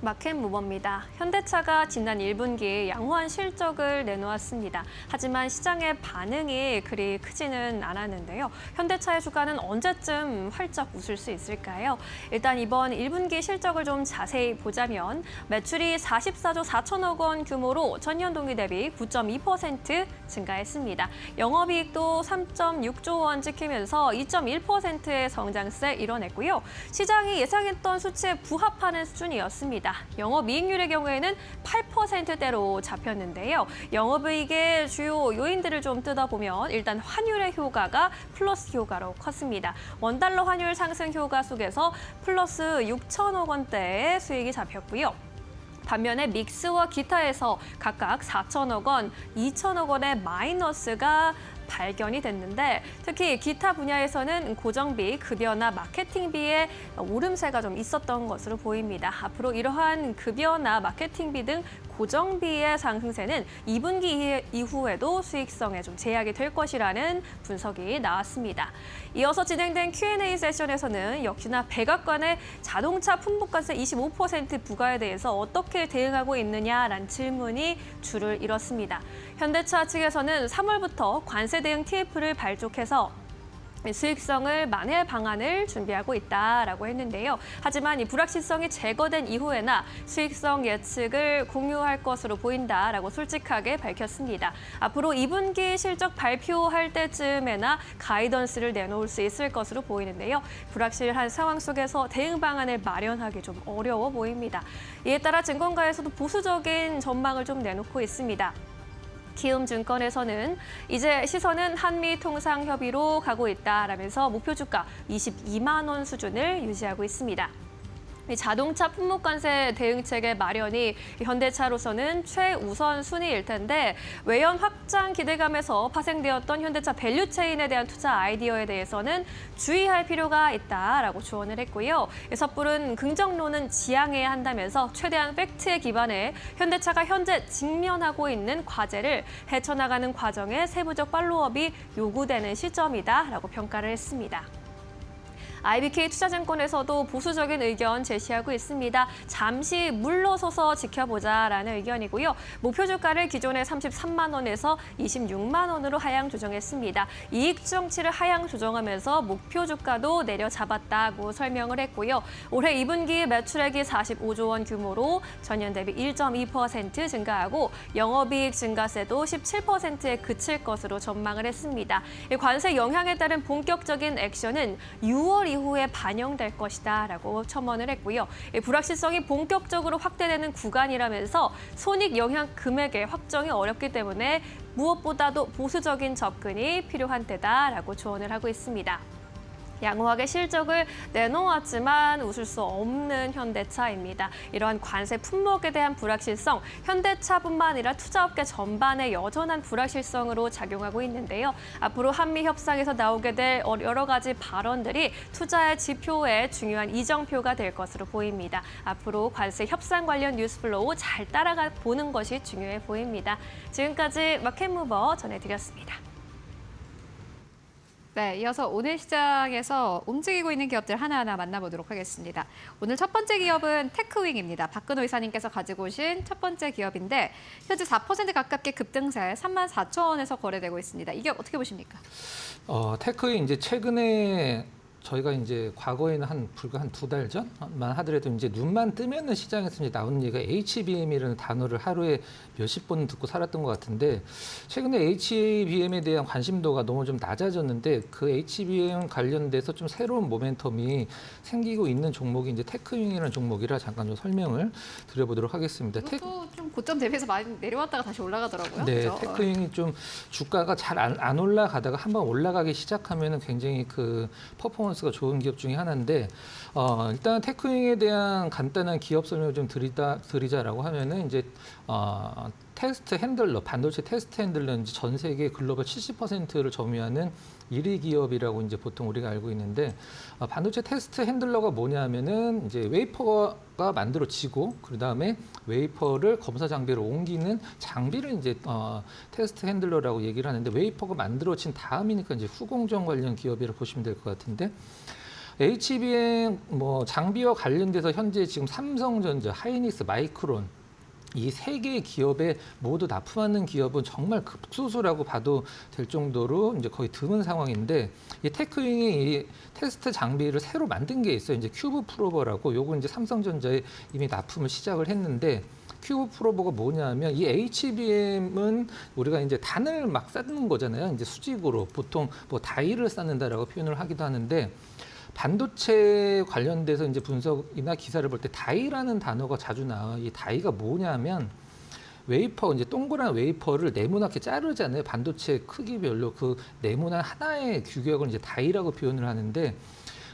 마켓무버입니다. 현대차가 지난 1분기 양호한 실적을 내놓았습니다. 하지만 시장의 반응이 그리 크지는 않았는데요. 현대차의 주가는 언제쯤 활짝 웃을 수 있을까요? 일단 이번 1분기 실적을 좀 자세히 보자면 매출이 44조 4천억 원 규모로 전년 동기 대비 9.2% 증가했습니다. 영업이익도 3.6조 원 찍히면서 2.1%의 성장세 이뤄냈고요. 시장이 예상했던 수치에 부합하는 수준이었습니다. 영업이익률의 경우에는 8%대로 잡혔는데요. 영업이익의 주요 요인들을 좀 뜯어보면 일단 환율의 효과가 플러스 효과로 컸습니다. 원달러 환율 상승 효과 속에서 플러스 6천억 원대의 수익이 잡혔고요. 반면에 믹스와 기타에서 각각 4천억 원, 2천억 원의 마이너스가 발견이 됐는데 특히 기타 분야에서는 고정비, 급여나 마케팅비의 오름세가 좀 있었던 것으로 보입니다. 앞으로 이러한 급여나 마케팅비 등 고정비의 상승세는 2분기 이후에도 수익성에 좀 제약이 될 것이라는 분석이 나왔습니다. 이어서 진행된 Q&A 세션에서는 역시나 백악관의 자동차 품목관세 25% 부과에 대해서 어떻게 대응하고 있느냐라는 질문이 줄을 이뤘습니다. 현대차 측에서는 3월부터 관세 대응 TF를 발족해서 수익성을 만회할 방안을 준비하고 있다라고 했는데요. 하지만 이 불확실성이 제거된 이후에나 수익성 예측을 공유할 것으로 보인다라고 솔직하게 밝혔습니다. 앞으로 2분기 실적 발표할 때쯤에나 가이던스를 내놓을 수 있을 것으로 보이는데요. 불확실한 상황 속에서 대응 방안을 마련하기 좀 어려워 보입니다. 이에 따라 증권가에서도 보수적인 전망을 좀 내놓고 있습니다. 키움증권에서는 이제 시선은 한미통상협의로 가고 있다라면서 목표 주가 22만 원 수준을 유지하고 있습니다. 자동차 품목관세 대응체계 마련이 현대차로서는 최우선 순위일 텐데 외연 확장 기대감에서 파생되었던 현대차 밸류체인에 대한 투자 아이디어에 대해서는 주의할 필요가 있다라고 조언을 했고요. 섣부른 긍정론은 지양해야 한다면서 최대한 팩트에 기반해 현대차가 현재 직면하고 있는 과제를 헤쳐나가는 과정에 세부적 팔로업이 요구되는 시점이다라고 평가를 했습니다. IBK 투자증권에서도 보수적인 의견 제시하고 있습니다. 잠시 물러서서 지켜보자라는 의견이고요. 목표 주가를 기존의 33만 원에서 26만 원으로 하향 조정했습니다. 이익 정치를 하향 조정하면서 목표 주가도 내려잡았다고 설명을 했고요. 올해 2분기 매출액이 45조 원 규모로 전년 대비 1.2% 증가하고 영업이익 증가세도 17%에 그칠 것으로 전망을 했습니다. 관세 영향에 따른 본격적인 액션은 6월 이후에 반영될 것이다라고 첨언을 했고요. 불확실성이 본격적으로 확대되는 구간이라면서 손익 영향 금액의 확정이 어렵기 때문에 무엇보다도 보수적인 접근이 필요한 때다라고 조언을 하고 있습니다. 양호하게 실적을 내놓았지만 웃을 수 없는 현대차입니다. 이러한 관세 품목에 대한 불확실성, 현대차뿐만 아니라 투자업계 전반의 여전한 불확실성으로 작용하고 있는데요. 앞으로 한미 협상에서 나오게 될 여러 가지 발언들이 투자의 지표에 중요한 이정표가 될 것으로 보입니다. 앞으로 관세 협상 관련 뉴스플로우 잘 따라가 보는 것이 중요해 보입니다. 지금까지 마켓무버 전해드렸습니다. 네, 이어서 오늘 시장에서 움직이고 있는 기업들 하나하나 만나보도록 하겠습니다. 오늘 첫 번째 기업은 테크윙입니다. 박근호 이사님께서 가지고 오신 첫 번째 기업인데 현재 4% 가깝게 급등세 34,000원에서 거래되고 있습니다. 이게 어떻게 보십니까? 테크윙 이제 최근에 저희가 이제 과거에는 불과 한 2달 전만 하더라도 이제 눈만 뜨면은 시장에서 이제 나오는 얘기가 HBM이라는 단어를 하루에 몇십 번 듣고 살았던 것 같은데 최근에 HBM에 대한 관심도가 너무 좀 낮아졌는데 그 HBM 관련돼서 좀 새로운 모멘텀이 생기고 있는 종목이 이제 테크윙이라는 종목이라 잠깐 좀 설명을 드려보도록 하겠습니다. 이것도 좀 고점 대비해서 많이 내려왔다가 다시 올라가더라고요. 네, 그렇죠? 테크윙이 좀 주가가 잘 안 올라가다가 한번 올라가기 시작하면은 굉장히 그 퍼포먼스가 좋은 기업 중에 하나인데 일단 테크윙에 대한 간단한 기업 설명을 좀 드리자라고 하면은 이제 테스트 핸들러, 반도체 테스트 핸들러는 이제 전 세계 글로벌 70%를 점유하는 1위 기업이라고 이제 보통 우리가 알고 있는데 반도체 테스트 핸들러가 뭐냐면은 이제 웨이퍼가 만들어지고 그다음에 웨이퍼를 검사 장비로 옮기는 장비를 이제 테스트 핸들러라고 얘기를 하는데 웨이퍼가 만들어진 다음이니까 이제 후공정 관련 기업이라고 보시면 될 것 같은데 HBM 뭐 장비와 관련돼서 현재 지금 삼성전자, 하이닉스, 마이크론 이 세 개의 기업에 모두 납품하는 기업은 정말 극소수라고 봐도 될 정도로 이제 거의 드문 상황인데 이 테크윙이 이 테스트 장비를 새로 만든 게 있어요. 이제 큐브 프로버라고 요거 이제 삼성전자에 이미 납품을 시작을 했는데 큐브 프로버가 뭐냐면 이 HBM은 우리가 이제 단을 막 쌓는 거잖아요. 이제 수직으로 보통 뭐 다이를 쌓는다라고 표현을 하기도 하는데 반도체 관련돼서 이제 분석이나 기사를 볼 때 다이라는 단어가 자주 나와요. 이 다이가 뭐냐면 웨이퍼, 이제 동그란 웨이퍼를 네모나게 자르잖아요. 반도체 크기별로 그 네모난 하나의 규격을 이제 다이라고 표현을 하는데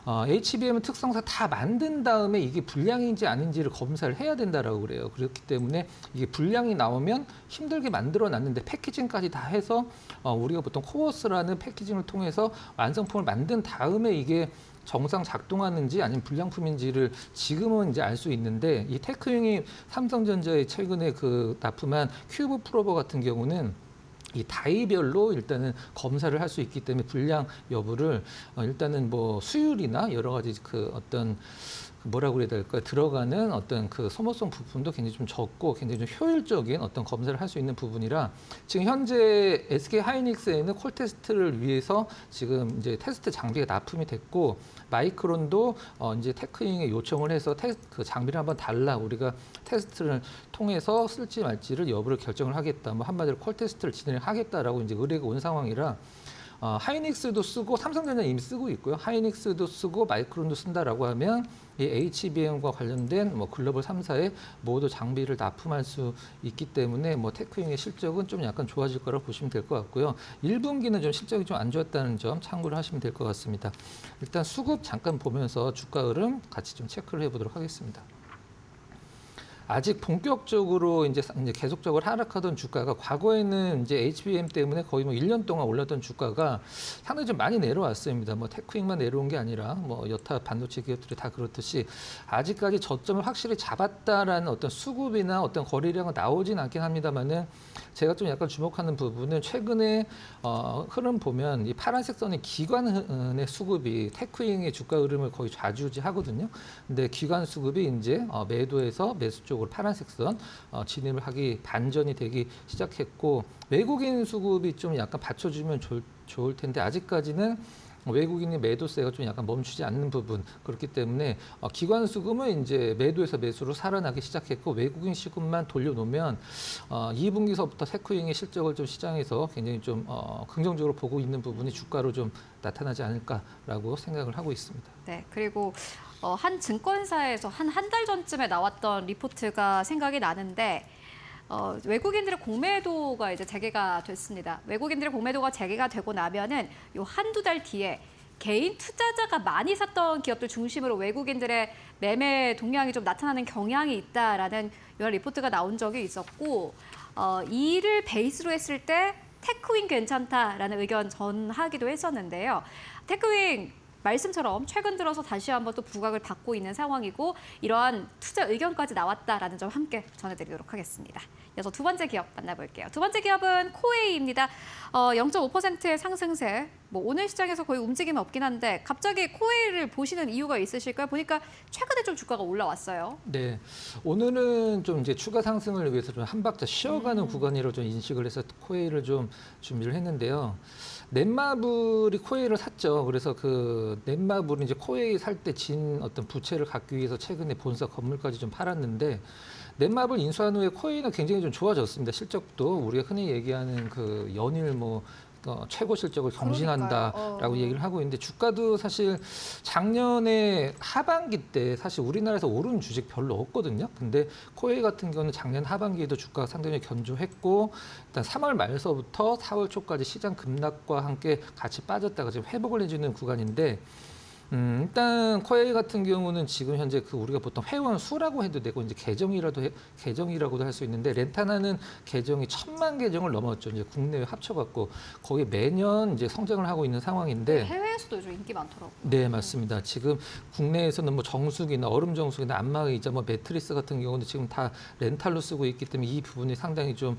HBM은 특성상 다 만든 다음에 이게 불량인지 아닌지를 검사를 해야 된다라고 그래요. 그렇기 때문에 이게 불량이 나오면 힘들게 만들어 놨는데 패키징까지 다 해서 우리가 보통 코어스라는 패키징을 통해서 완성품을 만든 다음에 이게 정상 작동하는지 아니면 불량품인지를 지금은 이제 알 수 있는데 이 테크윙이 삼성전자에 최근에 그 납품한 큐브 프로버 같은 경우는 이 다이별로 일단은 검사를 할 수 있기 때문에 불량 여부를 일단은 뭐 수율이나 여러 가지 그 어떤 뭐라고 그래야 될까 들어가는 어떤 그 소모성 부품도 굉장히 좀 적고 굉장히 좀 효율적인 어떤 검사를 할 수 있는 부분이라 지금 현재 SK 하이닉스에는 콜 테스트를 위해서 지금 이제 테스트 장비가 납품이 됐고 마이크론도 이제 테크윙에 요청을 해서 그 장비를 한번 달라 우리가 테스트를 통해서 쓸지 말지를 여부를 결정을 하겠다. 뭐 한마디로 콜 테스트를 진행하겠다라고 이제 의뢰가 온 상황이라. 하이닉스도 쓰고 삼성전자 이미 쓰고 있고요. 하이닉스도 쓰고 마이크론도 쓴다라고 하면 이 HBM과 관련된 뭐 글로벌 3사에 모두 장비를 납품할 수 있기 때문에 뭐 테크윙의 실적은 좀 약간 좋아질 거라고 보시면 될 것 같고요. 1분기는 좀 실적이 좀 안 좋았다는 점 참고를 하시면 될 것 같습니다. 일단 수급 잠깐 보면서 주가 흐름 같이 좀 체크를 해보도록 하겠습니다. 아직 본격적으로 이제 계속적으로 하락하던 주가가 과거에는 이제 HBM 때문에 거의 뭐 1년 동안 올랐던 주가가 상당히 좀 많이 내려왔습니다. 뭐 테크윙만 내려온 게 아니라 뭐 여타 반도체 기업들이 다 그렇듯이 아직까지 저점을 확실히 잡았다라는 어떤 수급이나 어떤 거래량은 나오진 않긴 합니다만은 제가 좀 약간 주목하는 부분은 최근에 흐름 보면 이 파란색 선이 기관의 수급이 테크윙의 주가 흐름을 거의 좌지우지하거든요. 근데 기관 수급이 이제 매도에서 매수 쪽으로 파란색 선 진입을 하기 반전이 되기 시작했고 외국인 수급이 좀 약간 받쳐주면 좋을 텐데 아직까지는 외국인의 매도세가 좀 약간 멈추지 않는 부분 그렇기 때문에 기관 수급은 이제 매도에서 매수로 살아나기 시작했고 외국인 수급만 돌려놓으면 2분기서부터 테크윙의 실적을 좀 시장에서 굉장히 좀 긍정적으로 보고 있는 부분이 주가로 좀 나타나지 않을까라고 생각을 하고 있습니다. 네, 그리고 한 증권사에서 한 달 전쯤에 나왔던 리포트가 생각이 나는데 외국인들의 공매도가 이제 재개가 됐습니다. 외국인들의 공매도가 재개가 되고 나면은 요 한두 달 뒤에 개인 투자자가 많이 샀던 기업들 중심으로 외국인들의 매매 동향이 좀 나타나는 경향이 있다라는 이런 리포트가 나온 적이 있었고 이를 베이스로 했을 때 테크윙 괜찮다라는 의견 전하기도 했었는데요. 테크윙 말씀처럼 최근 들어서 다시 한번 또 부각을 받고 있는 상황이고 이러한 투자 의견까지 나왔다라는 점 함께 전해드리도록 하겠습니다. 이어서 두 번째 기업 만나볼게요. 두 번째 기업은 코웨이입니다. 0.5%의 상승세. 뭐 오늘 시장에서 거의 움직임이 없긴 한데 갑자기 코웨이를 보시는 이유가 있으실까요? 보니까 최근에 좀 주가가 올라왔어요. 네, 오늘은 좀 이제 추가 상승을 위해서 좀 한 박자 쉬어가는 구간이라고 좀 인식을 해서 코웨이를 좀 준비를 했는데요. 넷마블이 코웨이를 샀죠. 그래서 그 넷마블이 이제 코웨이 살 때 진 어떤 부채를 갚기 위해서 최근에 본사 건물까지 좀 팔았는데 넷마블 인수한 후에 코웨이는 굉장히 좀 좋아졌습니다. 실적도 우리가 흔히 얘기하는 그 연일 뭐 최고 실적을 경신한다라고 얘기를 하고 있는데 주가도 사실 작년에 하반기 때 사실 우리나라에서 오른 주식 별로 없거든요. 근데 코웨이 같은 경우는 작년 하반기에도 주가가 상당히 견조했고 일단 3월 말서부터 4월 초까지 시장 급락과 함께 같이 빠졌다가 지금 회복을 해주는 구간인데 일단 코웨이 같은 경우는 지금 현재 그 우리가 보통 회원 수라고 해도 되고 이제 계정이라고도 할 수 있는데 렌타나는 계정이 1,000만 계정을 넘었죠. 이제 국내외 합쳐갖고 거의 매년 이제 성장을 하고 있는 상황인데 해외에서도 요즘 인기 많더라고요. 네, 맞습니다. 지금 국내에서는 뭐 정수기나 얼음 정수기나 안마의자, 뭐 매트리스 같은 경우는 지금 다 렌탈로 쓰고 있기 때문에 이 부분이 상당히 좀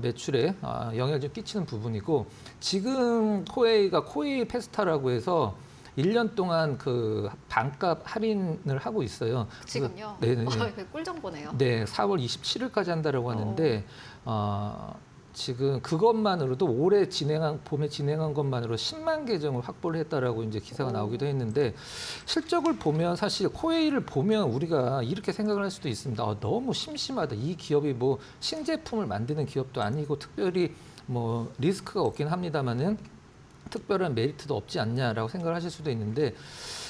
매출에 영향을 좀 끼치는 부분이고 지금 코웨이가 코웨이 페스타라고 해서 1년 동안 그 반값 할인을 하고 있어요. 지금요? 네네. 꿀 정보네요. 네, 4월 27일까지 한다라고 하는데 지금 그것만으로도 올해 봄에 진행한 것만으로 10만 계정을 확보를 했다라고 이제 기사가 나오기도 했는데 실적을 보면 사실 코웨이를 보면 우리가 이렇게 생각을 할 수도 있습니다. 너무 심심하다. 이 기업이 뭐 신제품을 만드는 기업도 아니고 특별히 뭐 리스크가 없긴 합니다만은 특별한 메리트도 없지 않냐라고 생각을 하실 수도 있는데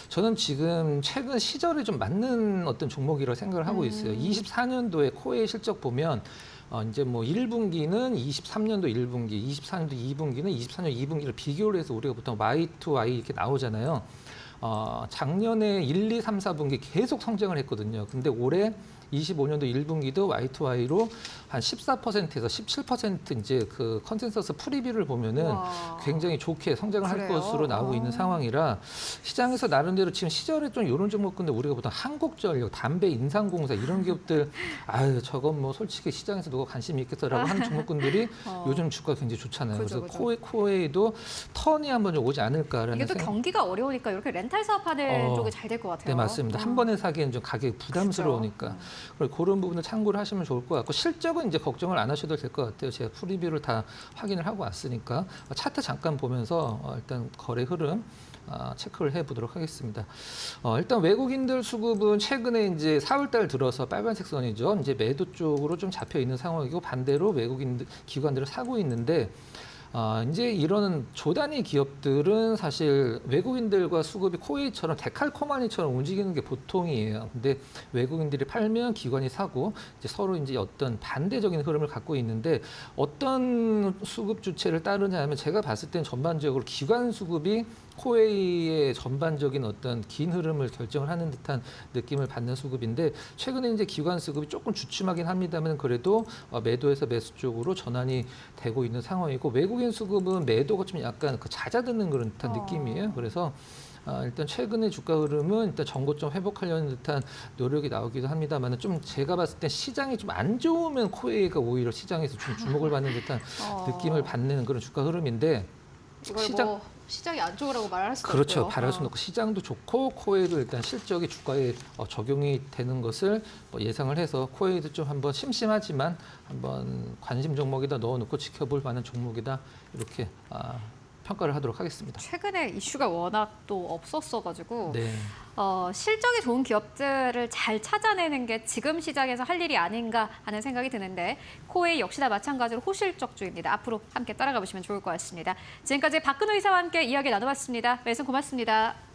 저는 지금 최근 시절에 좀 맞는 어떤 종목이라고 생각을 하고 있어요. 24년도에 코웨이 실적 보면 이제 뭐 1분기는 23년도 1분기, 24년도 2분기는 24년 2분기를 비교를 해서 우리가 보통 Y2Y 이렇게 나오잖아요. 작년에 1, 2, 3, 4분기 계속 성장을 했거든요. 근데 올해 25년도 1분기도 Y2Y로 한 14%에서 17% 이제 그 컨센서스 프리뷰를 보면은 와. 굉장히 좋게 성장을 할 그래요? 것으로 나오고 있는 상황이라 시장에서 나름대로 지금 시절에 좀 이런 종목군데 우리가 보통 한국전력, 담배, 인삼공사 이런 기업들 아유 저건 뭐 솔직히 시장에서 누가 관심이 있겠어라고 하는 종목군들이 요즘 주가 굉장히 좋잖아요. 그죠, 그래서 그죠. 코웨이도 턴이 한번 좀 오지 않을까라는 이게 또 생각. 경기가 어려우니까 이렇게 렌탈 사업하는 쪽이 잘 될 것 같아요. 네, 맞습니다. 한 번에 사기엔 좀 가격이 부담스러우니까. 그래서 그런 부분을 참고를 하시면 좋을 것 같고 실적은 이제 걱정을 안 하셔도 될 것 같아요. 제가 프리뷰를 다 확인을 하고 왔으니까 차트 잠깐 보면서 일단 거래 흐름 체크를 해보도록 하겠습니다. 일단 외국인들 수급은 최근에 이제 4월달 들어서 빨간색 선이죠. 이제 매도 쪽으로 좀 잡혀 있는 상황이고 반대로 외국인 기관들을 사고 있는데 이제 이런 조단위 기업들은 사실 외국인들과 수급이 코웨이처럼 데칼코마니처럼 움직이는 게 보통이에요. 근데 외국인들이 팔면 기관이 사고 이제 서로 이제 어떤 반대적인 흐름을 갖고 있는데 어떤 수급 주체를 따르냐 하면 제가 봤을 땐 전반적으로 기관 수급이 코웨이의 전반적인 어떤 긴 흐름을 결정을 하는 듯한 느낌을 받는 수급인데 최근에 이제 기관 수급이 조금 주춤하긴 합니다만 그래도 매도에서 매수 쪽으로 전환이 되고 있는 상황이고 외국인 수급은 매도가 좀 약간 그 잦아드는 그런 듯한 느낌이에요. 그래서 일단 최근의 주가 흐름은 일단 전고점 회복하려는 듯한 노력이 나오기도 합니다만 좀 제가 봤을 때 시장이 좀 안 좋으면 코웨이가 오히려 시장에서 좀 주목을 받는 듯한 느낌을 받는 그런 주가 흐름인데 이걸 시장이 안 좋으라고 말할 수도 그렇죠. 없고요. 바랄 수는 없고 시장도 좋고 코웨이도 일단 실적이 주가에 적용이 되는 것을 예상을 해서 코웨이도 좀 한번 심심하지만 한번 관심 종목에다 넣어놓고 지켜볼 만한 종목이다 이렇게 평가를 하도록 하겠습니다. 최근에 이슈가 워낙 또 없었어가지고 네. 실적이 좋은 기업들을 잘 찾아내는 게 지금 시장에서 할 일이 아닌가 하는 생각이 드는데 코웨이 역시나 마찬가지로 호실적주입니다. 앞으로 함께 따라가 보시면 좋을 것 같습니다. 지금까지 박근호 이사와 함께 이야기 나눠봤습니다. 말씀 고맙습니다.